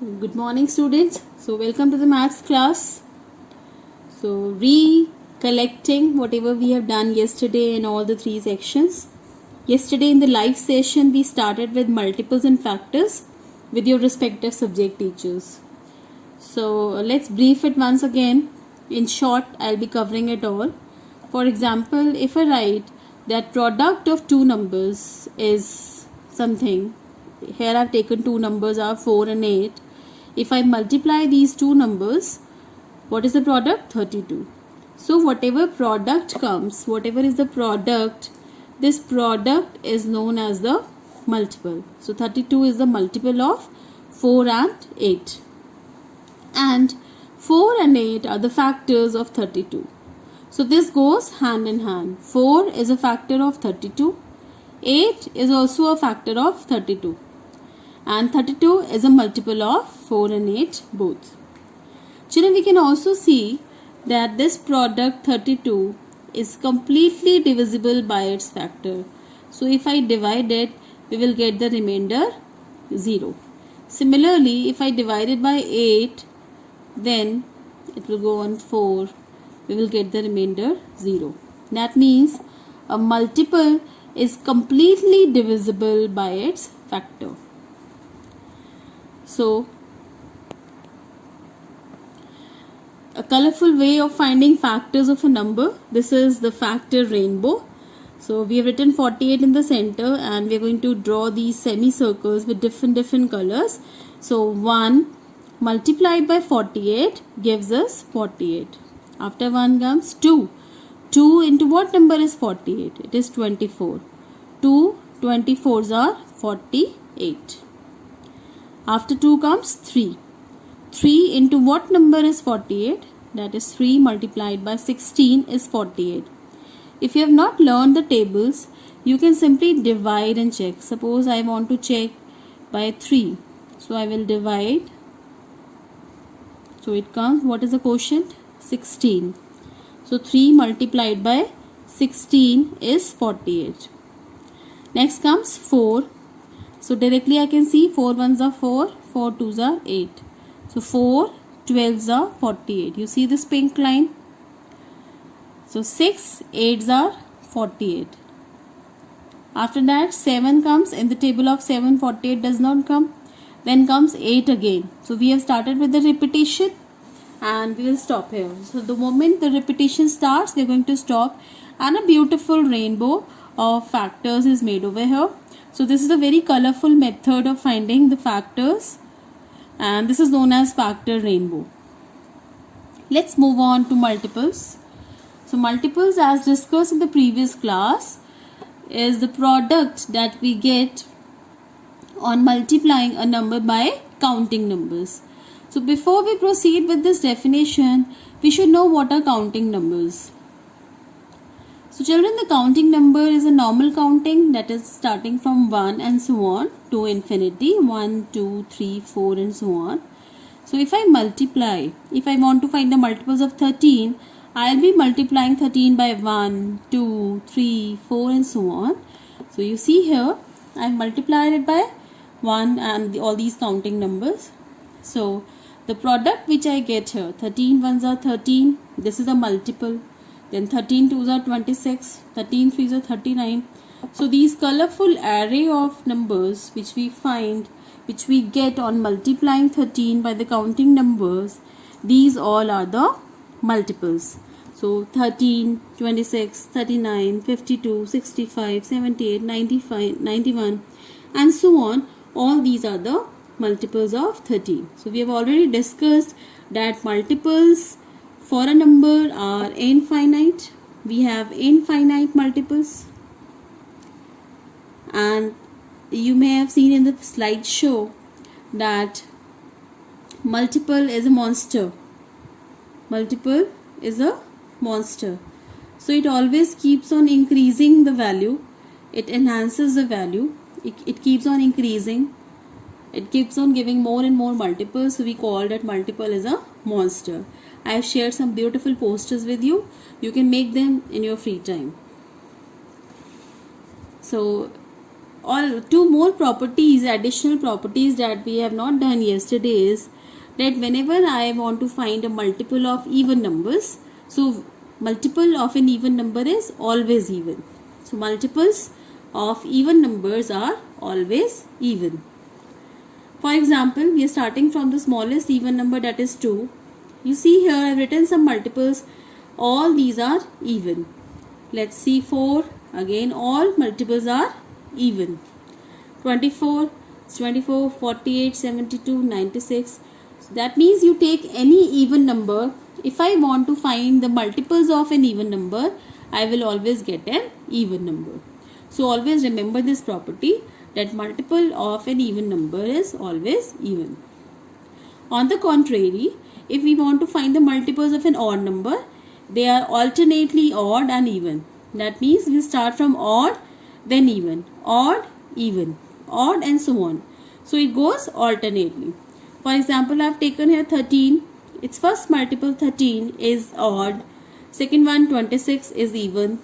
Good morning, students. So welcome to the maths class. So recollecting whatever we have done yesterday in all the three sections. Yesterday in the live session we started with multiples and factors with your respective subject teachers. So let's brief it once again. In short, I'll be covering it all. For example, if I write that product of two numbers is something, here I've taken two numbers are 4 and 8. If I multiply these two numbers, what is the product? 32. So whatever product comes, whatever is the product, this product is known as the multiple. So 32 is the multiple of 4 and 8. And 4 and 8 are the factors of 32. So this goes hand in hand. 4 is a factor of 32. 8 is also a factor of 32. And 32 is a multiple of 4 and 8 both. Children, we can also see that this product 32 is completely divisible by its factor. So if I divide it, we will get the remainder 0. Similarly, if I divide it by 8, then it will go on 4. We will get the remainder 0. That means a multiple is completely divisible by its factor. So, a colorful way of finding factors of a number. This is the factor rainbow. So, we have written 48 in the center and we are going to draw these semicircles with different colors. So, 1 multiplied by 48 gives us 48. After 1 comes 2. 2 into what number is 48? It is 24. 2 24s are 48. After 2 comes 3. 3 into what number is 48? That is 3 multiplied by 16 is 48. If you have not learned the tables, you can simply divide and check. Suppose I want to check by 3. So I will divide. So it comes, what is the quotient? 16. So 3 multiplied by 16 is 48. Next comes 4. So directly I can see 4 ones are 4, 4 twos are 8. So 4 12s are 48. You see this pink line? So 6 8s are 48. After that 7 comes. In the table of 7, 48 does not come. Then comes 8 again. So we have started with the repetition and we will stop here. So the moment the repetition starts, we are going to stop and a beautiful rainbow of factors is made over here. So this is a very colorful method of finding the factors and this is known as factor rainbow. Let's move on to multiples. So multiples, as discussed in the previous class, is the product that we get on multiplying a number by counting numbers. So before we proceed with this definition, we should know what are counting numbers. So children, the counting number is a normal counting, that is starting from 1 and so on to infinity, 1, 2, 3, 4 and so on. So if I multiply, if I want to find the multiples of 13, I'll be multiplying 13 by 1, 2, 3, 4 and so on. So you see here, I've multiplied it by 1 and all these counting numbers. So the product which I get here, 13 ones are 13, this is a multiple. Then 13 twos are 26, 13 threes are 39. So these colorful array of numbers which we find, which we get on multiplying 13 by the counting numbers, these all are the multiples. So 13, 26, 39, 52, 65, 78, 95, 91 and so on. All these are the multiples of 13. So we have already discussed that multiples for a number are infinite. We have infinite multiples and you may have seen in the slideshow that multiple is a monster. Multiple is a monster. So it always keeps on increasing the value. It enhances the value. It keeps on increasing. It keeps on giving more and more multiples. So we call that multiple is a monster. I have shared some beautiful posters with you. You can make them in your free time. So All two more properties, additional properties that we have not done yesterday is that whenever I want to find a multiple of even numbers, so multiple of an even number is always even. So multiples of even numbers are always even. For example, we are starting from the smallest even number, that is 2. You see here I have written some multiples. All these are even. Let's see 4. Again all multiples are even. 24, 48, 72, 96. So that means you take any even number. If I want to find the multiples of an even number, I will always get an even number. So always remember this property, that multiple of an even number is always even. On the contrary, if we want to find the multiples of an odd number, they are alternately odd and even. That means we start from odd, then even, odd, even, odd, and so on. So it goes alternately. For example, I have taken here 13. Its first multiple 13 is odd. Second one 26 is even.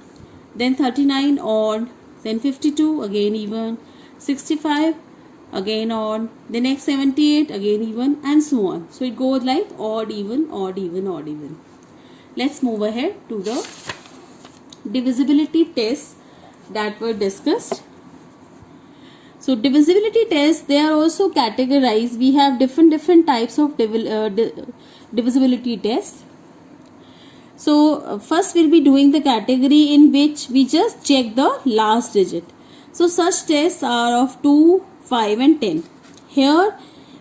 Then 39 odd. Then 52 again even. 65 again odd. The next 78 again even, and so on. So it goes like odd, even, odd, even, odd, even. Let's move ahead to the divisibility tests that were discussed. So divisibility tests, they are also categorized. We have different types of divisibility tests. So first we'll be doing the category in which we just check the last digit. So such tests are of 2, 5 and 10. Here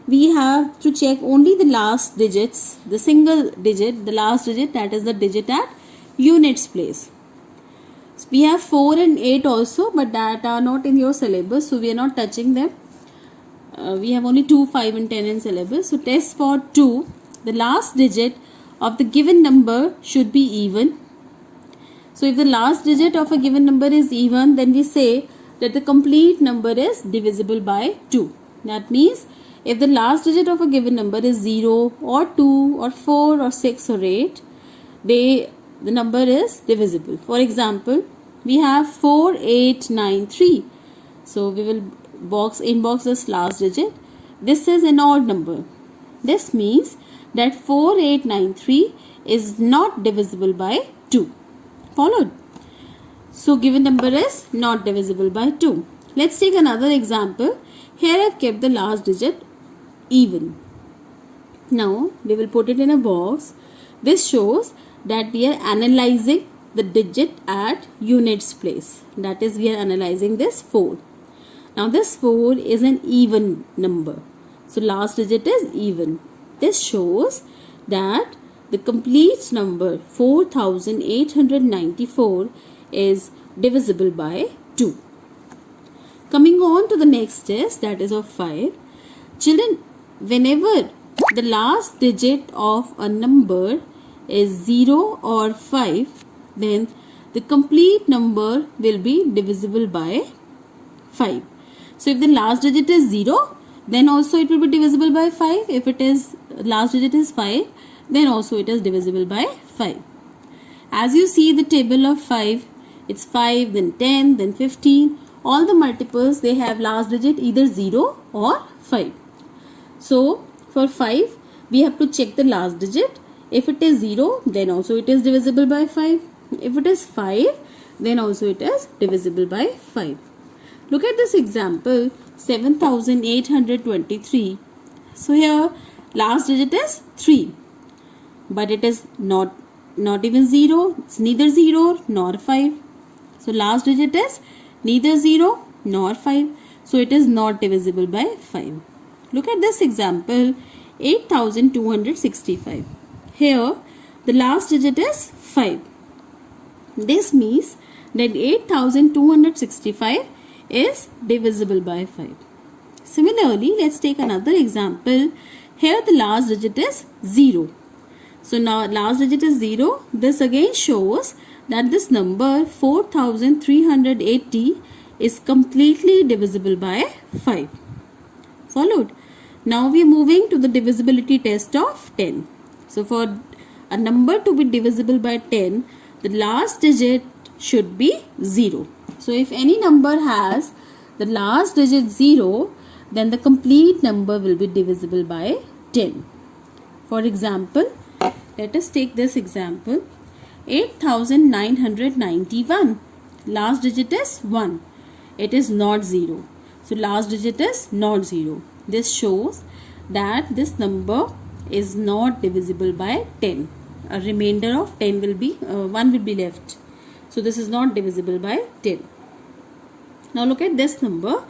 we have to check only the last digits, the single digit, the last digit, that is the digit at units place. So we have 4 and 8 also, but that are not in your syllabus, so we are not touching them. We have only 2, 5 and 10 in syllabus. So test for 2, the last digit of the given number should be even. So if the last digit of a given number is even, then we say that the complete number is divisible by 2. That means if the last digit of a given number is 0 or 2 or 4 or 6 or 8, the number is divisible. For example, we have 4893. So we will inbox this last digit. This is an odd number. This means that 4893 is not divisible by 2. Followed? So given number is not divisible by 2. Let's take another example. Here I have kept the last digit even. Now we will put it in a box. This shows that we are analyzing the digit at units place. That is, we are analyzing this 4. Now this 4 is an even number. So last digit is even. This shows that the complete number 4894 is divisible by 2. Coming on to the next test, that is of 5. Children, whenever the last digit of a number is 0 or 5, then the complete number will be divisible by 5. So if the last digit is 0, then also it will be divisible by 5. If it is last digit is 5, then also it is divisible by 5. As you see the table of 5, it's 5, then 10, then 15. All the multiples, they have last digit either 0 or 5. So for 5, we have to check the last digit. If it is 0, then also it is divisible by 5. If it is 5, then also it is divisible by 5. Look at this example, 7823. So here last digit is 3, but it is not even 0. It's neither 0 nor 5. So last digit is neither 0 nor 5. So it is not divisible by 5. Look at this example, 8265. Here the last digit is 5. This means that 8265 is divisible by 5. Similarly, let's take another example. Here the last digit is 0. So now last digit is 0. This again shows that this number 4380 is completely divisible by 5. Followed? Now we are moving to the divisibility test of 10. So for a number to be divisible by 10, the last digit should be 0. So if any number has the last digit 0, then the complete number will be divisible by 10. For example, let us take this example. 8991. Last digit is 1. It is not 0. So last digit is not 0. This shows that this number is not divisible by 10. A remainder of 10 will be 1 will be left. So this is not divisible by 10. Now look at this number,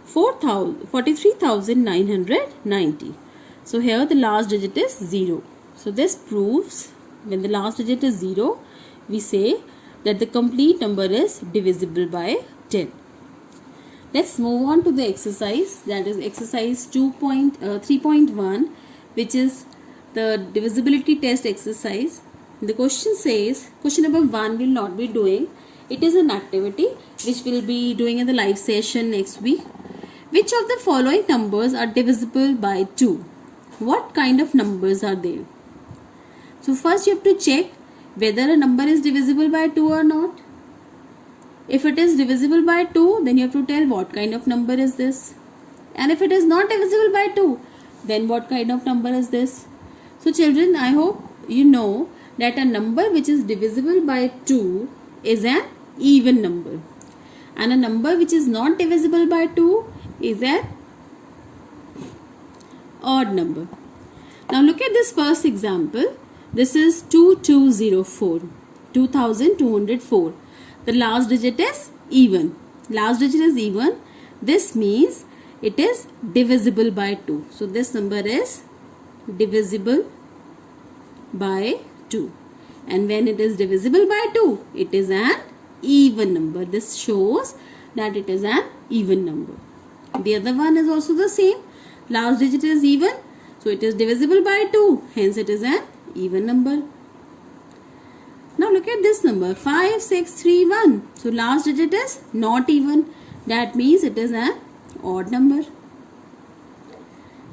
43,990. So here the last digit is 0. So this proves when the last digit is 0, we say that the complete number is divisible by 10. Let's move on to the exercise, that is exercise 3.1, which is the divisibility test exercise. The question says, question number 1 will not be doing. It is an activity which we'll be doing in the live session next week. Which of the following numbers are divisible by 2? What kind of numbers are they? So first you have to check whether a number is divisible by 2 or not. If it is divisible by 2, then you have to tell what kind of number is this. And if it is not divisible by 2, then what kind of number is this? So children, I hope you know that a number which is divisible by 2 is an even number. And a number which is not divisible by 2 is an odd number. Now look at this first example. This is 2204. 2204. The last digit is even. Last digit is even. This means it is divisible by 2. So this number is divisible by 2. And when it is divisible by 2, it is an even number. This shows that it is an even number. The other one is also the same. Last digit is even. So it is divisible by 2. Hence it is an even number. Now look at this number 5631. So last digit is not even. That means it is an odd number.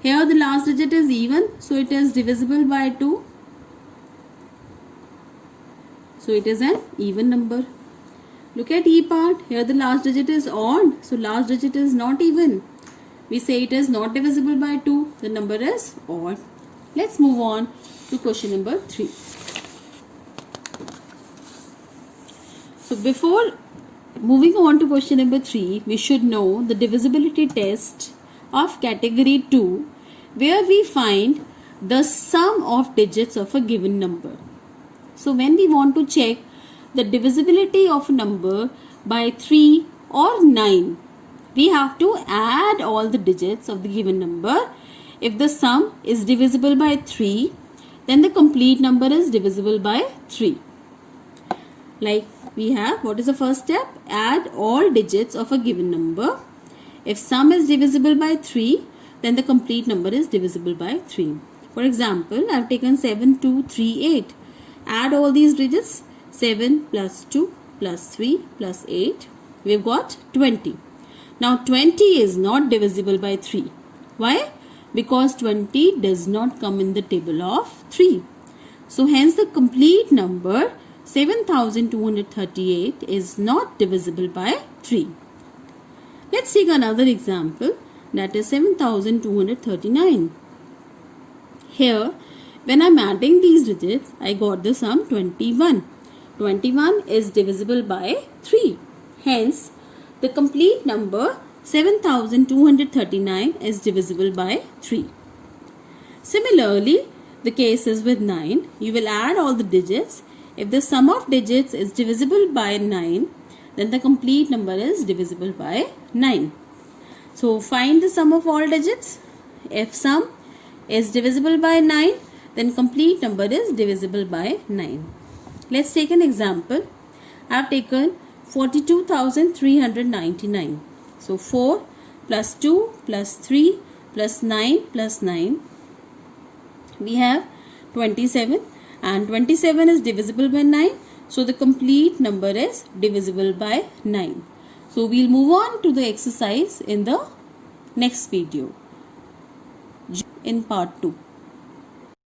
Here the last digit is even. So it is divisible by 2. So it is an even number. Look at E part. Here the last digit is odd. So last digit is not even. We say it is not divisible by 2. The number is odd. Let's move on to question number 3. So before moving on to question number 3, we should know the divisibility test of category 2, where we find the sum of digits of a given number. So when we want to check the divisibility of a number by 3 or 9, we have to add all the digits of the given number. If the sum is divisible by 3, then the complete number is divisible by 3. Like we have, what is the first step? Add all digits of a given number. If sum is divisible by 3, then the complete number is divisible by 3. For example, I have taken 7, 2, 3, 8. Add all these digits. 7 plus 2 plus 3 plus 8. We've got 20. Now 20 is not divisible by 3. Why? Because 20 does not come in the table of 3. So hence the complete number 7238 is not divisible by 3. Let's take another example, that is 7239. Here, when I am adding these digits, I got the sum 21. 21 is divisible by 3. Hence, the complete number 7239 is divisible by 3. Similarly, the case is with 9. You will add all the digits. If the sum of digits is divisible by 9, then the complete number is divisible by 9. So find the sum of all digits. If sum is divisible by 9, then complete number is divisible by 9. Let's take an example. I have taken 42,399. So 4 plus 2 plus 3 plus 9 plus 9. We have 27, and 27 is divisible by 9. So the complete number is divisible by 9. So we'll move on to the exercise in the next video in part 2.